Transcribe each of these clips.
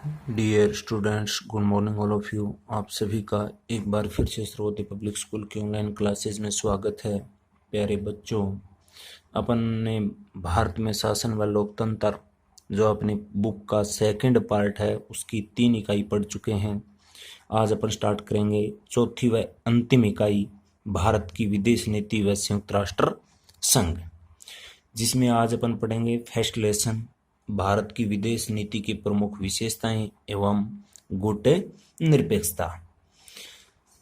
Dear students, good morning all of you. आप सभी का एक बार फिर से श्रोते पब्लिक स्कूल की ऑनलाइन क्लासेस में स्वागत है। प्यारे बच्चों, अपन ने भारत में शासन व लोकतंत्र जो अपनी बुक का सेकंड पार्ट है उसकी 3 इकाई पढ़ चुके हैं। आज अपन स्टार्ट करेंगे चौथी व अंतिम इकाई, भारत की विदेश नीति व संयुक्त राष्ट्र संघ, जिसमें आज अपन पढ़ेंगे फर्स्ट लेसन, भारत की विदेश नीति की प्रमुख विशेषताएं एवं गुट निरपेक्षता।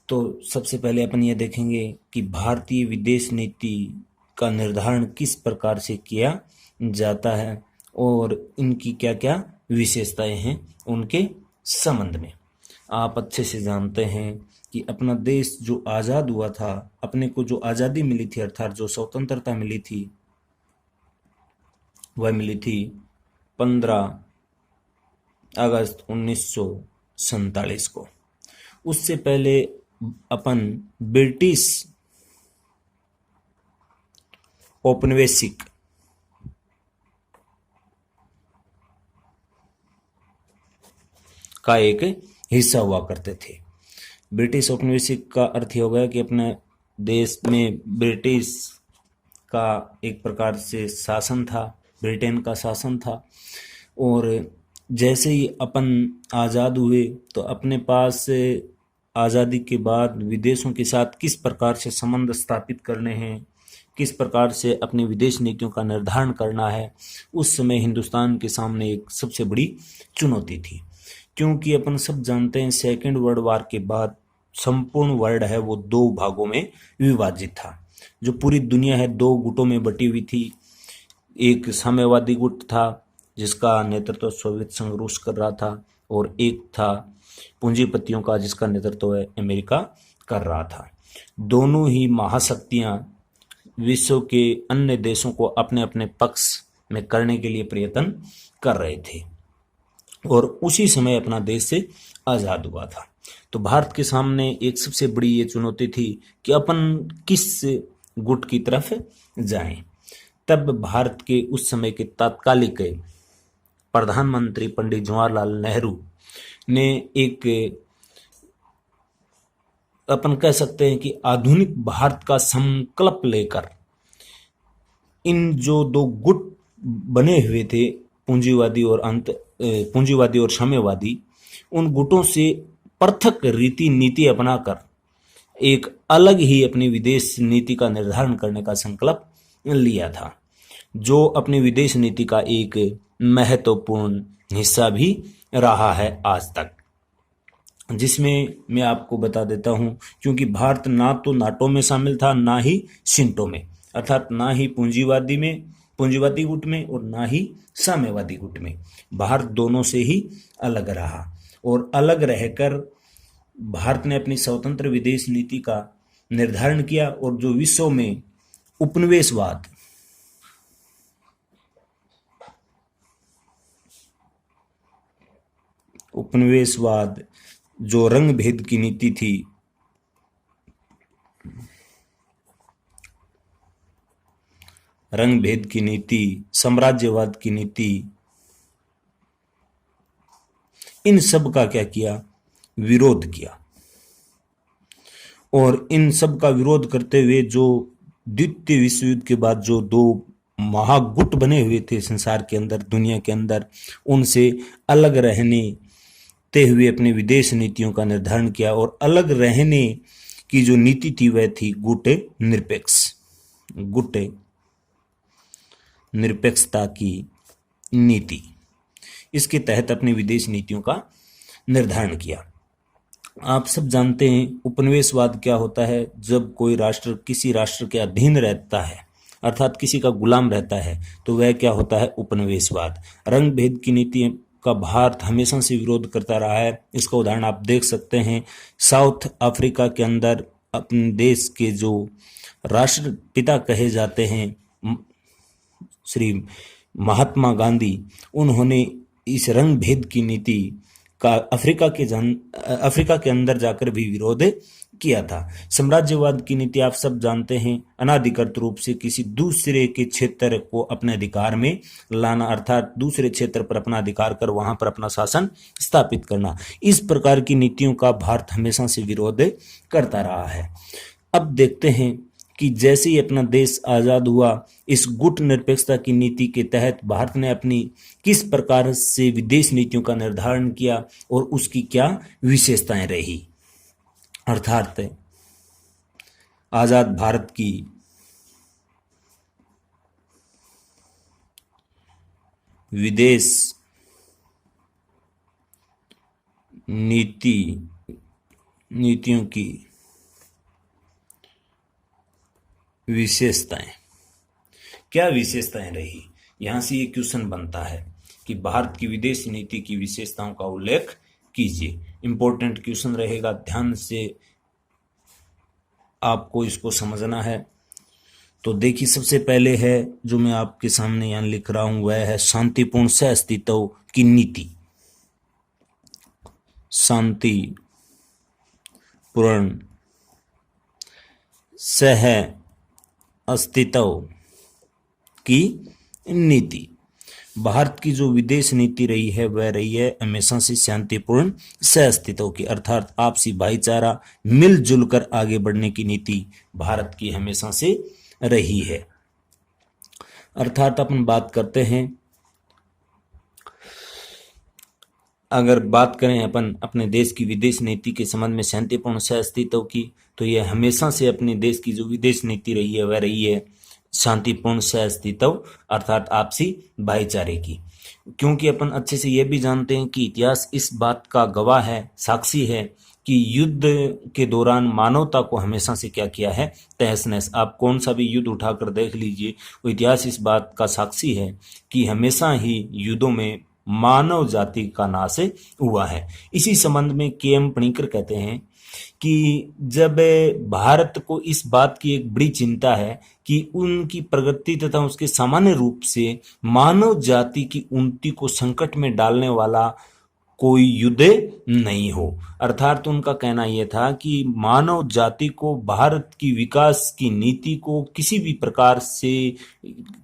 तो सबसे पहले अपन ये देखेंगे कि भारतीय विदेश नीति का निर्धारण किस प्रकार से किया जाता है और इनकी क्या क्या विशेषताएं हैं उनके संबंध में। आप अच्छे से जानते हैं कि अपना देश जो आज़ाद हुआ था, अपने को जो आज़ादी मिली थी अर्थात जो स्वतंत्रता मिली थी वह मिली थी 15 अगस्त 1947 को। उससे पहले अपन ब्रिटिश औपनिवेशिक का एक हिस्सा हुआ करते थे। ब्रिटिश औपनिवेशिक का अर्थ हो गया कि अपने देश में ब्रिटिश का एक प्रकार से शासन था, ब्रिटेन का शासन था। और जैसे ही अपन आज़ाद हुए तो अपने पास आज़ादी के बाद विदेशों के साथ किस प्रकार से संबंध स्थापित करने हैं, किस प्रकार से अपनी विदेश नीतियों का निर्धारण करना है, उस समय हिंदुस्तान के सामने एक सबसे बड़ी चुनौती थी। क्योंकि अपन सब जानते हैं सेकेंड वर्ल्ड वॉर के बाद संपूर्ण वर्ल्ड है वो 2 भागों में विभाजित था। जो पूरी दुनिया है 2 गुटों में बटी हुई थी। एक साम्यवादी गुट था जिसका नेतृत्व सोवियत संघ रूस कर रहा था, और एक था पूंजीपतियों का जिसका नेतृत्व अमेरिका कर रहा था। दोनों ही महाशक्तियां विश्व के अन्य देशों को अपने अपने पक्ष में करने के लिए प्रयत्न कर रहे थे, और उसी समय अपना देश से आज़ाद हुआ था। तो भारत के सामने एक सबसे बड़ी ये चुनौती थी कि अपन किस गुट की तरफ जाएं। तब भारत के उस समय के तत्कालिक प्रधानमंत्री पंडित जवाहरलाल नेहरू ने एक, अपन कह सकते हैं कि आधुनिक भारत का संकल्प लेकर इन जो 2 गुट बने हुए थे, पूंजीवादी और साम्यवादी, उन गुटों से पृथक रीति नीति अपनाकर एक अलग ही अपनी विदेश नीति का निर्धारण करने का संकल्प लिया था, जो अपनी विदेश नीति का एक महत्वपूर्ण हिस्सा भी रहा है आज तक। जिसमें मैं आपको बता देता हूं, क्योंकि भारत ना तो नाटो में शामिल था ना ही शिंटो में, अर्थात ना ही पूंजीवादी गुट में और ना ही साम्यवादी गुट में। भारत दोनों से ही अलग रहा, और अलग रहकर भारत ने अपनी स्वतंत्र विदेश नीति का निर्धारण किया। और जो विश्व में उपनिवेशवाद जो रंग भेद की नीति थी, रंग भेद की नीति, साम्राज्यवाद की नीति, इन सब का क्या किया, विरोध किया। और इन सब का विरोध करते हुए जो द्वितीय विश्व युद्ध के बाद जो 2 महागुट बने हुए थे संसार के अंदर, दुनिया के अंदर, उनसे अलग रहने ते हुए अपनी विदेश नीतियों का निर्धारण किया। और अलग रहने की जो नीति थी वह थी गुट निरपेक्षता की नीति। इसके तहत अपनी विदेश नीतियों का निर्धारण किया। आप सब जानते हैं उपनिवेशवाद क्या होता है। जब कोई राष्ट्र किसी राष्ट्र के अधीन रहता है, अर्थात किसी का गुलाम रहता है, तो वह क्या होता है, उपनिवेशवाद। रंग भेद की नीति का भारत हमेशा से विरोध करता रहा है। इसका उदाहरण आप देख सकते हैं। साउथ अफ्रीका के अंदर अपने देश के जो राष्ट्रपिता कहे जाते हैं श्री महात्मा गांधी, उन्होंने इस रंग भेद की नीति का अफ्रीका के अंदर जाकर भी विरोध किया था। साम्राज्यवाद की नीति आप सब जानते हैं, अनाधिकृत रूप से किसी दूसरे के क्षेत्र को अपने अधिकार में लाना, अर्थात दूसरे क्षेत्र पर अपना अधिकार कर वहां पर अपना शासन स्थापित करना। इस प्रकार की नीतियों का भारत हमेशा से विरोध करता रहा है। अब देखते हैं कि जैसे ही अपना देश आजाद हुआ, इस गुट निरपेक्षता की नीति के तहत भारत ने अपनी किस प्रकार से विदेश नीतियों का निर्धारण किया और उसकी क्या विशेषताएं रही। अर्थात आजाद भारत की विदेश नीतियों की विशेषताएं, क्या विशेषताएं रही। यहां से ये क्वेश्चन बनता है कि भारत की विदेश नीति की विशेषताओं का उल्लेख कीजिए। इंपॉर्टेंट क्वेश्चन रहेगा, ध्यान से आपको इसको समझना है। तो देखिए, सबसे पहले है जो मैं आपके सामने यहां लिख रहा हूं, वह है शांतिपूर्ण सह अस्तित्व की नीति। शांतिपूर्ण सह अस्तित्व की नीति। भारत की जो विदेश नीति रही है वह रही है हमेशा से शांतिपूर्ण सह अस्तित्व की, अर्थात आपसी भाईचारा, मिलजुल कर आगे बढ़ने की नीति भारत की हमेशा से रही है। अर्थात अपन बात करते हैं, अगर बात करें अपन अपने देश की विदेश नीति के संबंध में शांतिपूर्ण सह अस्तित्व की, तो यह हमेशा से अपने देश की जो विदेश नीति रही है वह रही है शांतिपूर्ण सह अस्तित्व, अर्थात आपसी भाईचारे की। क्योंकि अपन अच्छे से यह भी जानते हैं कि इतिहास इस बात का गवाह है, साक्षी है कि युद्ध के दौरान मानवता को हमेशा से क्या किया है, तहस नहस। आप कौन सा भी युद्ध उठाकर देख लीजिए, वो इतिहास इस बात का साक्षी है कि हमेशा ही युद्धों में मानव जाति का नाश हुआ है। इसी संबंध में के.एम. पणिकर कहते हैं कि जब भारत को इस बात की एक बड़ी चिंता है कि उनकी प्रगति तथा उसके सामान्य रूप से मानव जाति की उन्नति को संकट में डालने वाला कोई युद्ध नहीं हो। अर्थात उनका कहना यह था कि मानव जाति को भारत की विकास की नीति को किसी भी प्रकार से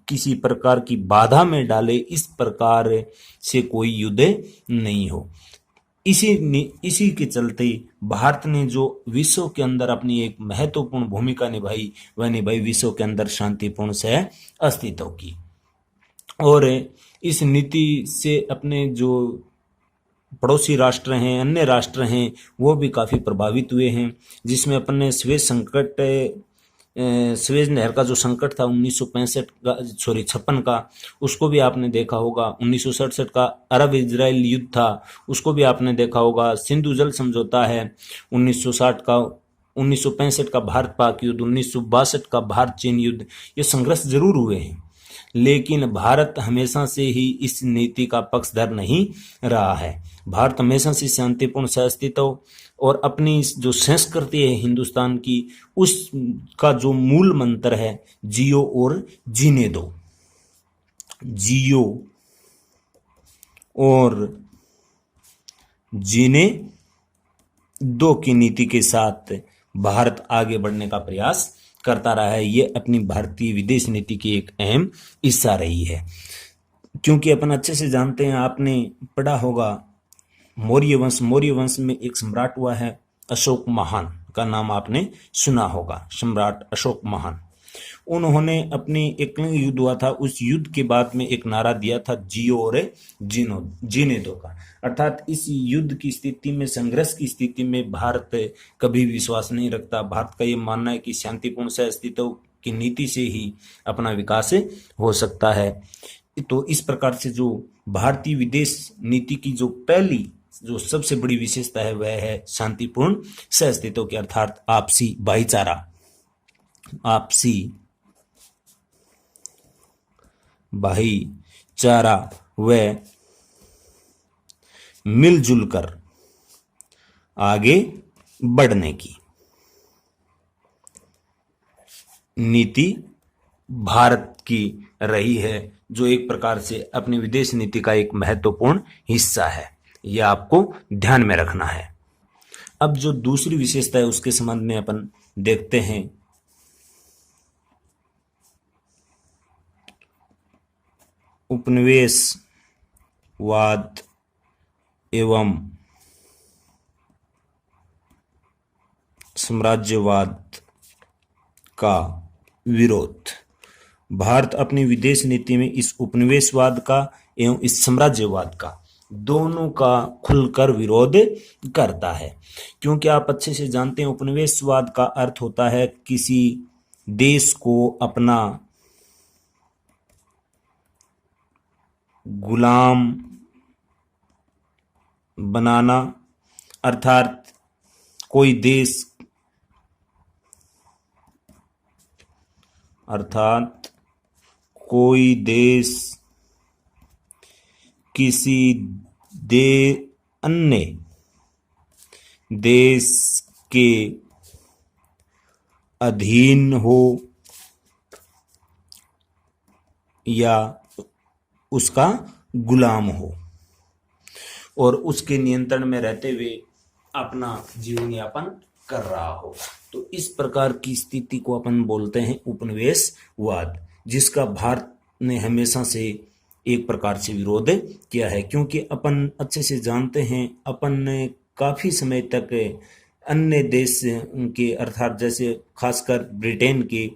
किसी प्रकार की बाधा में डाले, इस प्रकार से कोई युद्ध नहीं हो। इसी के चलते भारत ने जो विश्व के अंदर अपनी एक महत्वपूर्ण भूमिका निभाई, वह निभाई विश्व के अंदर शांतिपूर्ण सह अस्तित्व की। और इस नीति से अपने जो पड़ोसी राष्ट्र हैं, अन्य राष्ट्र हैं, वो भी काफ़ी प्रभावित हुए हैं। जिसमें अपने स्वेज नहर का जो संकट था 1956 का, उसको भी आपने देखा होगा। 1967 का अरब इजराइल युद्ध था, उसको भी आपने देखा होगा। सिंधु जल समझौता है 1960 का, 1965 का भारत पाक युद्ध, 1962 का भारत चीन युद्ध। ये संघर्ष जरूर हुए हैं, लेकिन भारत हमेशा से ही इस नीति का पक्षधर नहीं रहा है। भारत हमेशा से शांतिपूर्ण सह अस्तित्व और अपनी जो संस्कृति है हिंदुस्तान की, उसका जो मूल मंत्र है जियो और जीने दो, जियो और जीने दो की नीति के साथ भारत आगे बढ़ने का प्रयास करता रहा है। ये अपनी भारतीय विदेश नीति की एक अहम हिस्सा रही है। क्योंकि अपन अच्छे से जानते हैं, आपने पढ़ा होगा मौर्य वंश में एक सम्राट हुआ है अशोक महान, का नाम आपने सुना होगा, सम्राट अशोक महान। उन्होंने अपनी एक युद्ध हुआ था, उस युद्ध के बाद में एक नारा दिया था जियो और जीने दो का। अर्थात इस युद्ध की स्थिति में, संघर्ष की स्थिति में भारत कभी विश्वास नहीं रखता। भारत का ये मानना है कि शांतिपूर्ण सह अस्तित्व की नीति से ही अपना विकास हो सकता है। तो इस प्रकार से जो भारतीय विदेश नीति की जो सबसे बड़ी विशेषता है वह है शांतिपूर्ण सह अस्तित्व की, अर्थात आपसी भाईचारा, आपसी भाईचारा व मिलजुल कर आगे बढ़ने की नीति भारत की रही है, जो एक प्रकार से अपनी विदेश नीति का एक महत्वपूर्ण हिस्सा है। यह आपको ध्यान में रखना है। अब जो दूसरी विशेषता है उसके संबंध में अपन देखते हैं। उपनिवेशवाद एवं साम्राज्यवाद का विरोध। भारत अपनी विदेश नीति में इस उपनिवेशवाद का एवं इस साम्राज्यवाद का दोनों का खुलकर विरोध करता है, क्योंकि आप अच्छे से जानते हैं उपनिवेशवाद का अर्थ होता है किसी देश को अपना गुलाम बनाना, अर्थात कोई देश किसी अन्य देश के अधीन हो या उसका गुलाम हो और उसके नियंत्रण में रहते हुए अपना जीवन यापन कर रहा हो, तो इस प्रकार की स्थिति को अपन बोलते हैं उपनिवेशवाद, जिसका भारत ने हमेशा से एक प्रकार से विरोध किया है। क्योंकि अपन अच्छे से जानते हैं अपन ने काफी समय तक अन्य देश के अर्थात जैसे खासकर ब्रिटेन के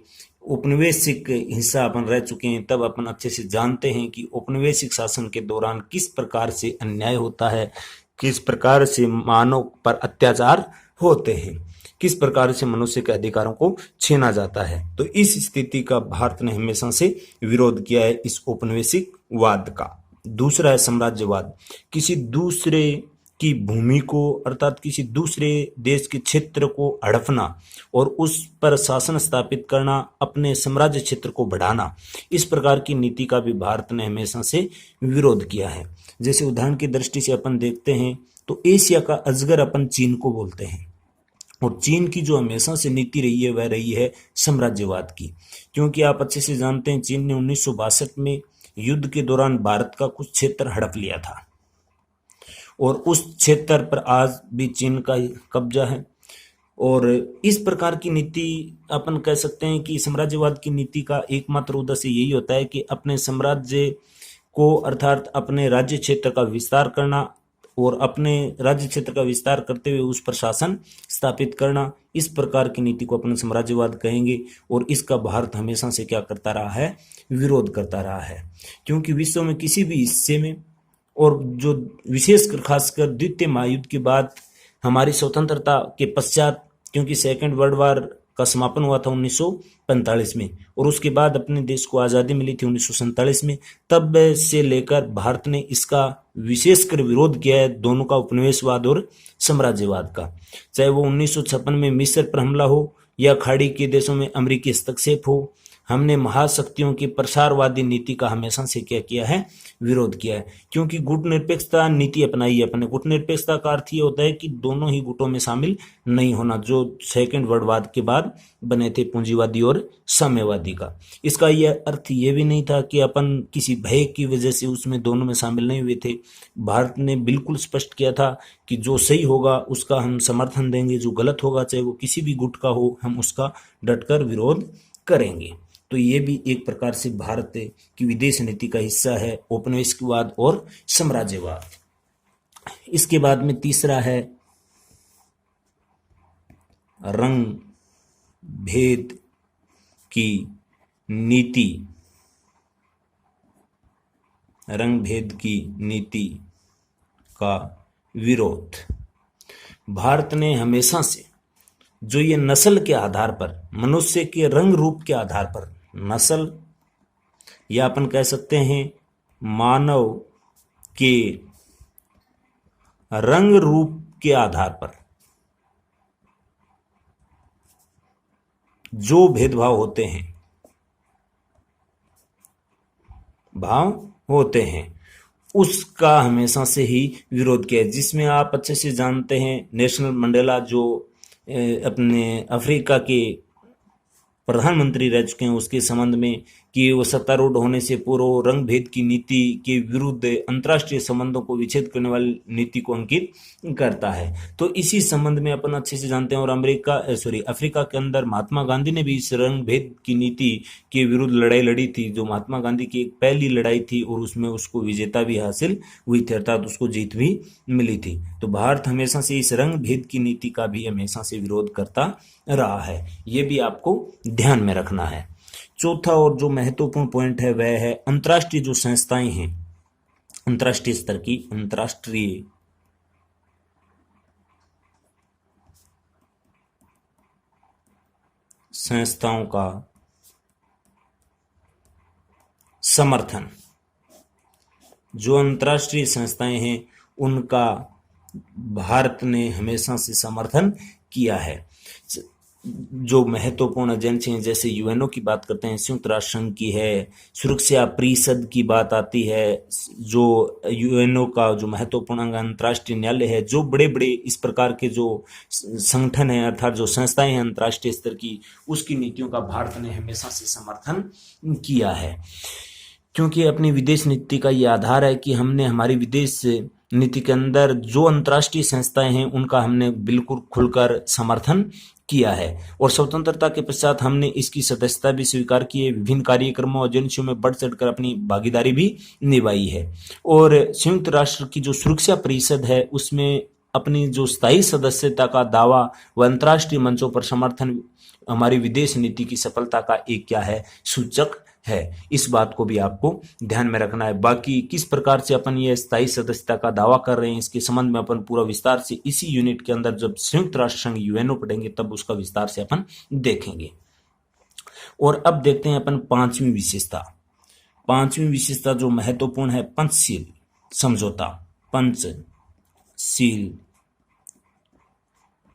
उपनिवेशिक हिस्सा अपन रह चुके हैं, तब अपन अच्छे से जानते हैं कि उपनिवेशिक शासन के दौरान किस प्रकार से अन्याय होता है, किस प्रकार से मानव पर अत्याचार होते हैं, किस प्रकार से मनुष्य के अधिकारों को छीना जाता है। तो इस स्थिति का भारत ने हमेशा से विरोध किया है, इस उपनिवेशिकवाद का। दूसरा है साम्राज्यवाद। किसी दूसरे की भूमि को अर्थात किसी दूसरे देश के क्षेत्र को हड़पना और उस पर शासन स्थापित करना, अपने साम्राज्य क्षेत्र को बढ़ाना, इस प्रकार की नीति का भी भारत ने हमेशा से विरोध किया है। जैसे उदाहरण की दृष्टि से अपन देखते हैं तो एशिया का अजगर अपन चीन को बोलते हैं, और चीन की जो हमेशा से नीति रही है वह रही है साम्राज्यवाद की। क्योंकि आप अच्छे से जानते हैं चीन ने 1962 में युद्ध के दौरान भारत का कुछ क्षेत्र हड़प लिया था और उस क्षेत्र पर आज भी चीन का कब्जा है। और इस प्रकार की नीति अपन कह सकते हैं कि साम्राज्यवाद की नीति का एकमात्र उद्देश्य यही होता है कि अपने साम्राज्य को अर्थात अपने राज्य क्षेत्र का विस्तार करना और अपने राज्य क्षेत्र का विस्तार करते हुए उस पर शासन स्थापित करना। इस प्रकार की नीति को अपन साम्राज्यवाद कहेंगे और इसका भारत हमेशा से क्या करता रहा है, विरोध करता रहा है। क्योंकि विश्व में किसी भी हिस्से में और जो विशेषकर खासकर द्वितीय महायुद्ध के बाद हमारी स्वतंत्रता के पश्चात, क्योंकि सेकेंड वर्ल्ड वार का समापन हुआ था 1945 में और उसके बाद अपने देश को आज़ादी मिली थी 1947 में, तब से लेकर भारत ने इसका विशेषकर विरोध किया है, दोनों का, उपनिवेशवाद और साम्राज्यवाद का। चाहे वो 1956 में मिस्र पर हमला हो या खाड़ी के देशों में अमेरिकी हस्तक्षेप हो, हमने महाशक्तियों की प्रसारवादी नीति का हमेशा से क्या किया है, विरोध किया है। क्योंकि गुट निरपेक्षता नीति अपनाई है अपने। गुट निरपेक्षता का अर्थ ये होता है कि दोनों ही गुटों में शामिल नहीं होना, जो सेकेंड वर्ल्ड वार के बाद बने थे पूंजीवादी और साम्यवादी का। इसका यह अर्थ ये भी नहीं था कि अपन किसी भय की वजह से उसमें दोनों में शामिल नहीं हुए थे। भारत ने बिल्कुल स्पष्ट किया था कि जो सही होगा उसका हम समर्थन देंगे, जो गलत होगा चाहे वो किसी भी गुट का हो हम उसका डटकर विरोध करेंगे। तो ये भी एक प्रकार से भारत की विदेश नीति का हिस्सा है, उपनिवेशवाद और साम्राज्यवाद। इसके बाद में तीसरा है रंग भेद की नीति। रंग भेद की नीति का विरोध। भारत ने हमेशा से जो ये नस्ल के आधार पर, मनुष्य के रंग रूप के आधार पर, नस्ल या अपन कह सकते हैं मानव के रंग रूप के आधार पर जो भेदभाव होते हैं उसका हमेशा से ही विरोध किया है। जिसमें आप अच्छे से जानते हैं नेल्सन मंडेला जो अपने अफ्रीका के प्रधानमंत्री रह चुके हैं, उसके संबंध में कि वो सत्तारूढ़ होने से पूर्व रंग भेद की नीति के विरुद्ध अंतर्राष्ट्रीय संबंधों को विच्छेद करने वाली नीति को अंकित करता है। तो इसी संबंध में अपन अच्छे से जानते हैं। और अफ्रीका के अंदर महात्मा गांधी ने भी इस रंग भेद की नीति के विरुद्ध लड़ाई लड़ी थी, जो महात्मा गांधी की एक पहली लड़ाई थी और उसमें उसको विजेता भी हासिल हुई थी, अर्थात उसको जीत भी मिली थी। तो भारत हमेशा से इस रंग भेद की नीति का भी हमेशा से विरोध करता रहा है, ये भी आपको ध्यान में रखना है। चौथा और जो महत्वपूर्ण पॉइंट है वह है अंतर्राष्ट्रीय जो संस्थाएं हैं, अंतर्राष्ट्रीय स्तर की अंतर्राष्ट्रीय संस्थाओं का समर्थन। जो अंतर्राष्ट्रीय संस्थाएं हैं उनका भारत ने हमेशा से समर्थन किया है। जो महत्वपूर्ण एजेंसी हैं, जैसे यूएनओ की बात करते हैं, संयुक्त राष्ट्र संघ की है, सुरक्षा परिषद की बात आती है, जो यूएनओ का जो महत्वपूर्ण अंग अंतर्राष्ट्रीय न्यायालय है, जो बड़े बड़े इस प्रकार के जो संगठन है अर्थात जो संस्थाएं हैं अंतर्राष्ट्रीय स्तर की, उसकी नीतियों का भारत ने हमेशा से समर्थन किया है। क्योंकि अपनी विदेश नीति का ये आधार है कि हमने हमारी विदेश नीति के अंदर जो अंतर्राष्ट्रीय संस्थाएं हैं उनका हमने बिल्कुल खुलकर समर्थन किया है। और स्वतंत्रता के पश्चात हमने इसकी सदस्यता भी स्वीकार की है, विभिन्न कार्यक्रमों एजेंसियों में बढ़ चढ़कर अपनी भागीदारी भी निभाई है। और संयुक्त राष्ट्र की जो सुरक्षा परिषद है उसमें अपनी जो स्थायी सदस्यता का दावा व अंतर्राष्ट्रीय मंचों पर समर्थन हमारी विदेश नीति की सफलता का एक क्या है, सूचक है। इस बात को भी आपको ध्यान में रखना है। बाकी किस प्रकार से अपन ये स्थायी सदस्यता का दावा कर रहे हैं इसके संबंध में अपन पूरा विस्तार से इसी यूनिट के अंदर जब संयुक्त राष्ट्र संघ यूएनओ पढ़ेंगे तब उसका विस्तार से अपन देखेंगे। और अब देखते हैं अपन पांचवी विशेषता। पांचवी विशेषता जो महत्वपूर्ण है, पंचशील समझौता। पंचशील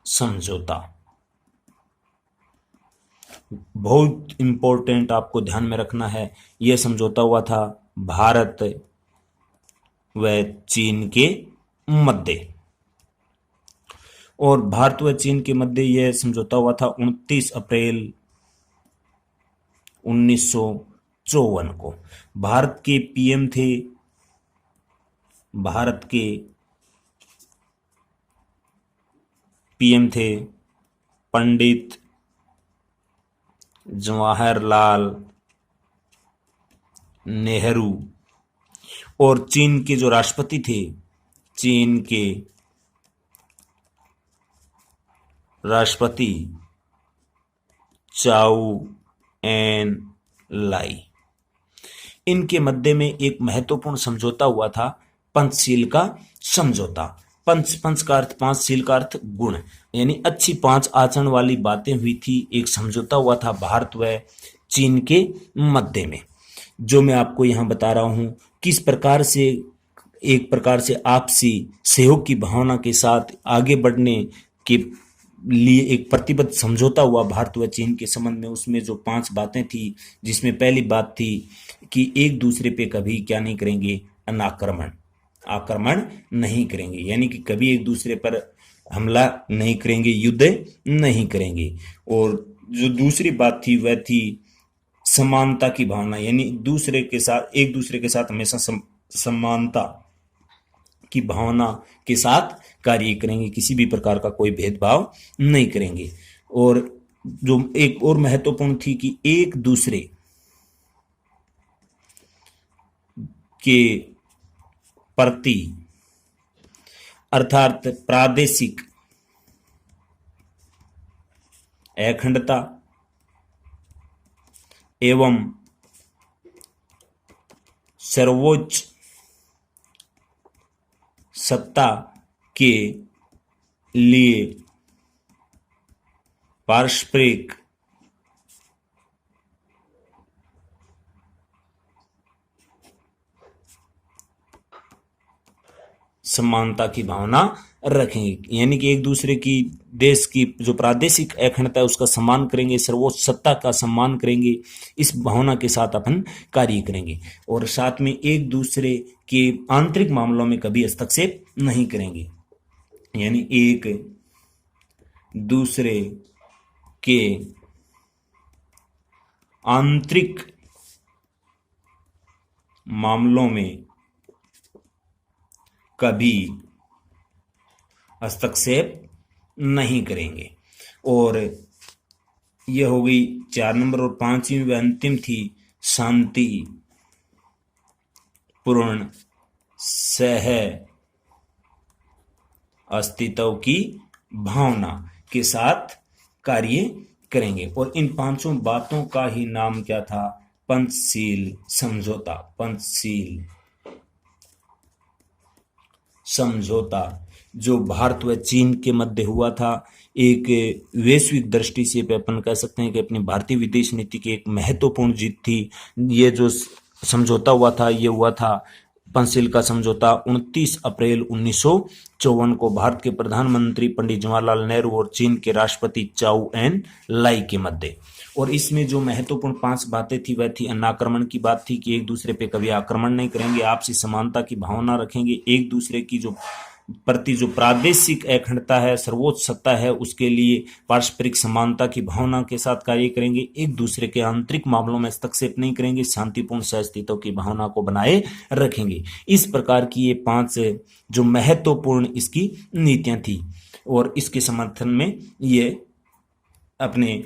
समझौता बहुत इंपॉर्टेंट, आपको ध्यान में रखना है। यह समझौता हुआ था भारत व चीन के मध्य। और भारत व चीन के मध्य यह समझौता हुआ था 29 अप्रैल 1954 को। भारत के पीएम थे, पंडित जवाहरलाल नेहरू। और चीन के जो राष्ट्रपति थे, चीन के राष्ट्रपति चाउ एन लाई। इनके मध्य में एक महत्वपूर्ण समझौता हुआ था, पंचशील का समझौता। पंच का अर्थ पांच, शील का अर्थ गुण, यानी अच्छी पांच आचरण वाली बातें हुई थी। एक समझौता हुआ था भारत व चीन के मध्य में, जो मैं आपको यहां बता रहा हूं। किस प्रकार से एक प्रकार से आपसी सहयोग की भावना के साथ आगे बढ़ने के लिए एक प्रतिबद्ध समझौता हुआ भारत व चीन के संबंध में। उसमें जो पांच बातें थी, जिसमें पहली बात थी कि एक दूसरे पे कभी क्या नहीं करेंगे, आक्रमण नहीं करेंगे, यानी कि कभी एक दूसरे पर हमला नहीं करेंगे, युद्ध नहीं करेंगे। और जो दूसरी बात थी वह थी समानता की भावना, यानी एक दूसरे के साथ हमेशा समानता की भावना के साथ कार्य करेंगे, किसी भी प्रकार का कोई भेदभाव नहीं करेंगे। और जो एक और महत्वपूर्ण थी कि एक दूसरे के प्रति अर्थात प्रादेशिक अखंडता एवं सर्वोच्च सत्ता के लिए पारस्परिक समानता की भावना रखेंगे, यानी कि एक दूसरे की देश की जो प्रादेशिक अखंडता है उसका सम्मान करेंगे, सर्वोच्च सत्ता का सम्मान करेंगे। इस भावना के साथ अपन कार्य करेंगे। और साथ में एक दूसरे के आंतरिक मामलों में कभी हस्तक्षेप नहीं करेंगे, यानी एक दूसरे के आंतरिक मामलों में कभी हस्तक्षेप नहीं करेंगे। और ये हो गई 4 नंबर। और 5वीं व अंतिम थी शांति पूर्ण सह अस्तित्व की भावना के साथ कार्य करेंगे। और इन 5 बातों का ही नाम क्या था? पंचशील समझौता। पंचशील समझौता जो भारत व चीन के मध्य हुआ था, एक वैश्विक दृष्टि से अपन कह सकते हैं कि अपनी भारतीय विदेश नीति की एक महत्वपूर्ण जीत थी। ये जो समझौता हुआ था, ये हुआ था पंचशील का समझौता 29 अप्रैल 1954 को भारत के प्रधानमंत्री पंडित जवाहरलाल नेहरू और चीन के राष्ट्रपति चाउ एन लाई के मध्य। और इसमें जो महत्वपूर्ण 5 बातें थी वह थी अनाक्रमण की बात थी कि एक दूसरे पे कभी आक्रमण नहीं करेंगे, आपसी समानता की भावना रखेंगे, एक दूसरे की जो प्रति जो प्रादेशिक अखंडता है, सर्वोच्च सत्ता है, उसके लिए पारस्परिक समानता की भावना के साथ कार्य करेंगे, एक दूसरे के आंतरिक मामलों में हस्तक्षेप नहीं करेंगे, शांतिपूर्ण सहअस्तित्व की भावना को बनाए रखेंगे। इस प्रकार की ये 5 जो महत्वपूर्ण इसकी नीतियां थी। और इसके समर्थन में ये अपने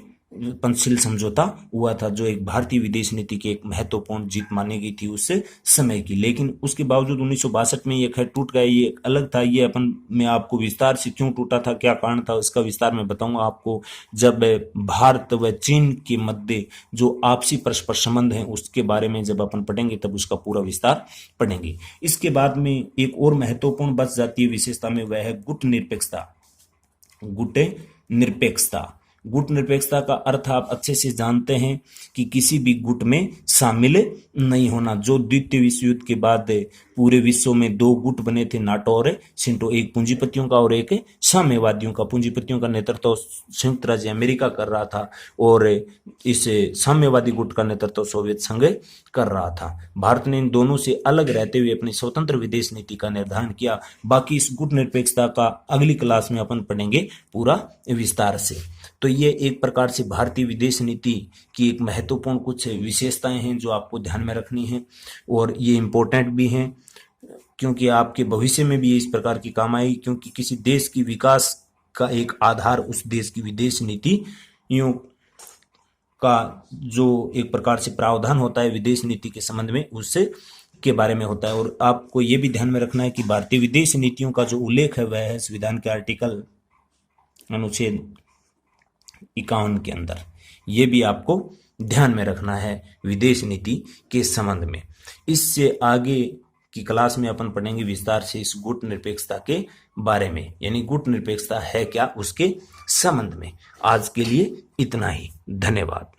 पंचशील समझौता हुआ था, जो एक भारतीय विदेश नीति की एक महत्वपूर्ण जीत मानी गई थी उस समय की। लेकिन उसके बावजूद 1962 में ये खैर टूट गया, ये अलग था। ये अपन मैं आपको विस्तार से क्यों टूटा था, क्या कारण था, उसका विस्तार में बताऊंगा आपको जब भारत व चीन के मध्य जो आपसी परस्पर संबंध है उसके बारे में जब अपन पढ़ेंगे तब उसका पूरा विस्तार पढ़ेंगे। इसके बाद में एक और महत्वपूर्ण बच जाती है विशेषता में, वह है गुट निरपेक्षता। गुट निरपेक्षता। गुट निरपेक्षता का अर्थ आप अच्छे से जानते हैं कि किसी भी गुट में शामिल नहीं होना। जो द्वितीय विश्व युद्ध के बाद पूरे विश्व में 2 गुट बने थे, नाटो और सिंटो, एक पूंजीपतियों का और एक साम्यवादियों का। पूंजीपतियों का नेतृत्व संयुक्त राज्य अमेरिका कर रहा था और इस साम्यवादी गुट का नेतृत्व सोवियत संघ कर रहा था। भारत ने इन दोनों से अलग रहते हुए अपनी स्वतंत्र विदेश नीति का निर्धारण किया। बाकी इस गुट निरपेक्षता का अगली क्लास में अपन पढ़ेंगे पूरा विस्तार से। तो ये एक प्रकार से भारतीय विदेश नीति की एक महत्वपूर्ण कुछ विशेषताएं हैं जो आपको ध्यान में रखनी है, और ये इम्पोर्टेंट भी हैं क्योंकि आपके भविष्य में भी ये इस प्रकार की काम आएगी। क्योंकि किसी देश की विकास का एक आधार उस देश की विदेश नीतियों का जो एक प्रकार से प्रावधान होता है विदेश नीति के संबंध में, उससे के बारे में होता है। और आपको ये भी ध्यान में रखना है कि भारतीय विदेश नीतियों का जो उल्लेख है वह है संविधान के आर्टिकल अनुच्छेद 51 के अंदर। ये भी आपको ध्यान में रखना है विदेश नीति के संबंध में। इससे आगे की क्लास में अपन पढ़ेंगे विस्तार से इस गुट निरपेक्षता के बारे में, यानी गुट निरपेक्षता है क्या उसके संबंध में। आज के लिए इतना ही, धन्यवाद।